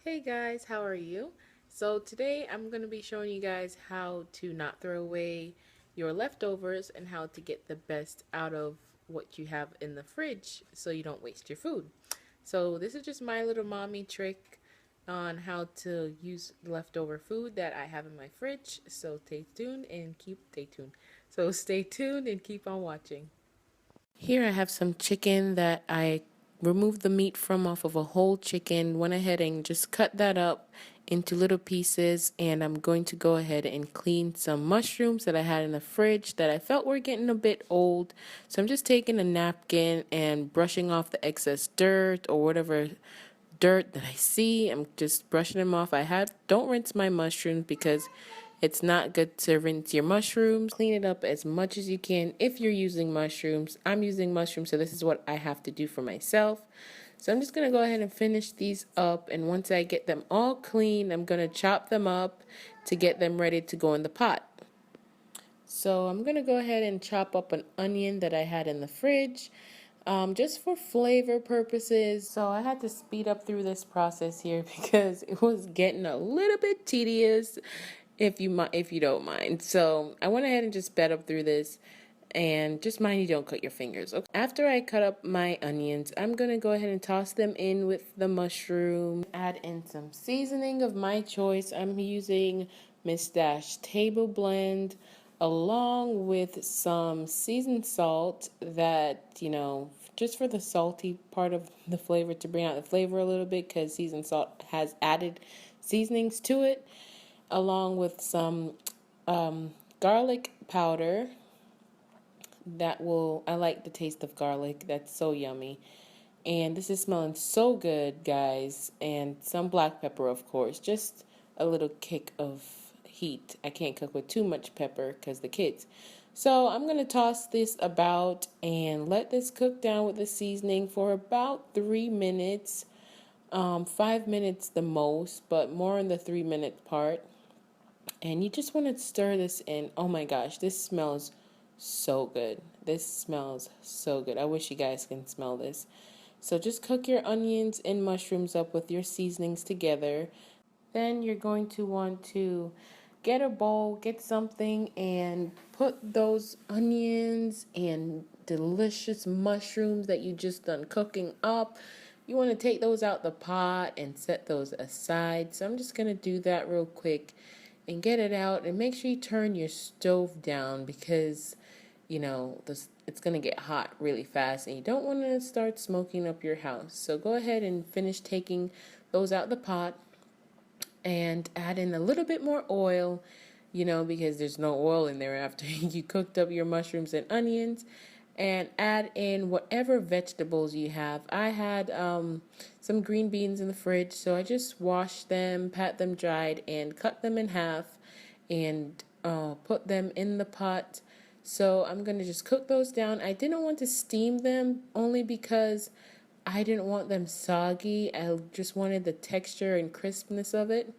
Hey guys, how are you? So today I'm going to be showing you guys how to not throw away your leftovers and how to get the best out of what you have in the fridge so you don't waste your food. So this is just my little mommy trick on how to use leftover food that I have in my fridge. So stay tuned and keep on watching. Here I have some chicken that I removed the meat from off of a whole chicken, went ahead and just cut that up into little pieces, and I'm going to go ahead and clean some mushrooms that I had in the fridge that I felt were getting a bit old. So I'm just taking a napkin and brushing off the excess dirt or whatever dirt that I see. I'm just brushing them off. Don't rinse my mushrooms because it's not good to rinse your mushrooms. Clean it up as much as you can if you're using mushrooms. I'm using mushrooms, so this is what I have to do for myself. So I'm just going to go ahead and finish these up, and once I get them all clean, I'm going to chop them up to get them ready to go in the pot. So I'm going to go ahead and chop up an onion that I had in the fridge. Just for flavor purposes. So I had to speed up through this process here because it was getting a little bit tedious, if you don't mind. So I went ahead and just sped up through this, and just mind you don't cut your fingers. Okay. After I cut up my onions, I'm gonna go ahead and toss them in with the mushroom. Add in some seasoning of my choice. I'm using Miss Dash Table Blend, along with some seasoned salt that, just for the salty part of the flavor, to bring out the flavor a little bit, because seasoned salt has added seasonings to it, along with some garlic powder. I like the taste of garlic. That's so yummy. And this is smelling so good, guys. And some black pepper, of course. Just a little kick of heat. I can't cook with too much pepper because the kids. So I'm going to toss this about and let this cook down with the seasoning for about 3 minutes. 5 minutes the most, but more in the 3 minute part. And you just want to stir this in. Oh my gosh, this smells so good. This smells so good. I wish you guys can smell this. So just cook your onions and mushrooms up with your seasonings together. Then you're going to want to get a bowl, get something, and put those onions and delicious mushrooms that you just done cooking up. You want to take those out the pot and set those aside. So I'm just going to do that real quick and get it out, and make sure you turn your stove down because it's going to get hot really fast and you don't want to start smoking up your house. So go ahead and finish taking those out the pot and add in a little bit more oil, because there's no oil in there after you cooked up your mushrooms and onions. And add in whatever vegetables you have. I had some green beans in the fridge, so I just washed them, pat them dried, and cut them in half and put them in the pot. So I'm going to just cook those down. I didn't want to steam them only because I didn't want them soggy. I just wanted the texture and crispness of it.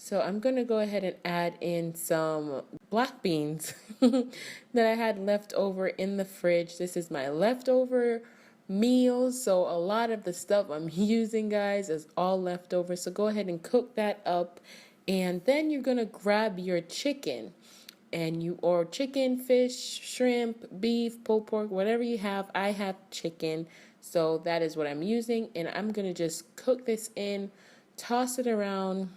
So I'm going to go ahead and add in some black beans that I had left over in the fridge. This is my leftover meal. So a lot of the stuff I'm using, guys, is all leftover. So go ahead and cook that up. And then you're going to grab your chicken. Or chicken, fish, shrimp, beef, pulled pork, whatever you have. I have chicken. So that is what I'm using. And I'm going to just cook this in, toss it around.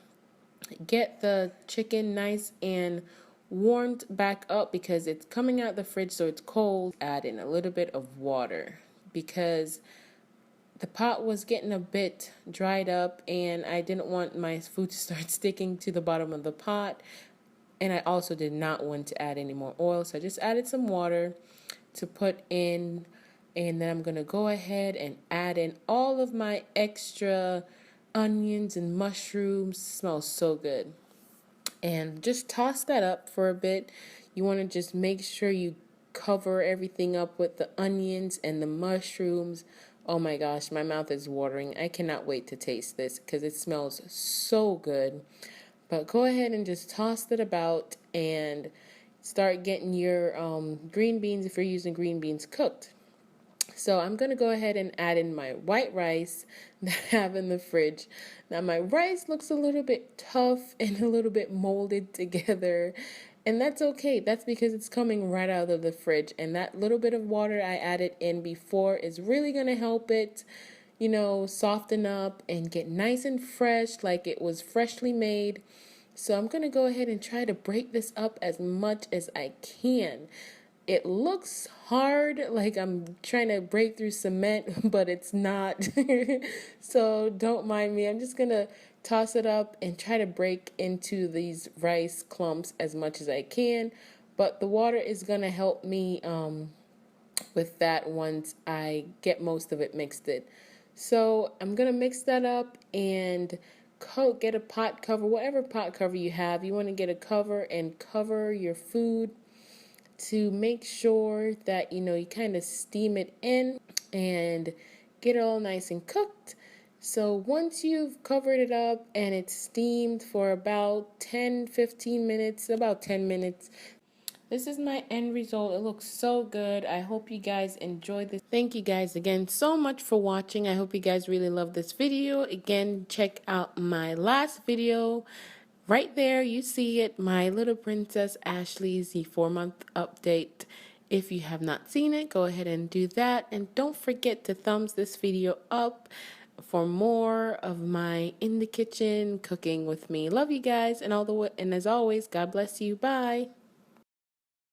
Get the chicken nice and warmed back up because it's coming out the fridge, so it's cold. Add in a little bit of water because the pot was getting a bit dried up and I didn't want my food to start sticking to the bottom of the pot. And I also did not want to add any more oil, so I just added some water to put in. And then I'm going to go ahead and add in all of my extra onions and mushrooms. Smells so good. And just toss that up for a bit. You want to just make sure you cover everything up with the onions and the mushrooms. Oh my gosh, my mouth is watering. I cannot wait to taste this because it smells so good. But go ahead and just toss it about and start getting your green beans, if you're using green beans, cooked. So I'm going to go ahead and add in my white rice that I have in the fridge. Now my rice looks a little bit tough and a little bit molded together. And that's okay. That's because it's coming right out of the fridge. And that little bit of water I added in before is really going to help it, soften up and get nice and fresh like it was freshly made. So I'm going to go ahead and try to break this up as much as I can. It looks hard, like I'm trying to break through cement, but it's not. So don't mind me. I'm just going to toss it up and try to break into these rice clumps as much as I can. But the water is going to help me with that once I get most of it mixed in. So I'm going to mix that up and get a pot cover, whatever pot cover you have. You want to get a cover and cover your food to make sure that you kind of steam it in and get it all nice and cooked. So once you've covered it up and it's steamed for about 10-15 minutes, about 10 minutes, this is my end result. It looks so good. I hope you guys enjoyed this. Thank you guys again so much for watching. I hope you guys really love this video. Again, check out my last video. Right there, you see it, my little princess Ashley's the 4-month update. If you have not seen it, go ahead and do that. And don't forget to thumbs this video up for more of my in the kitchen cooking with me. Love you guys, and as always, God bless you. Bye.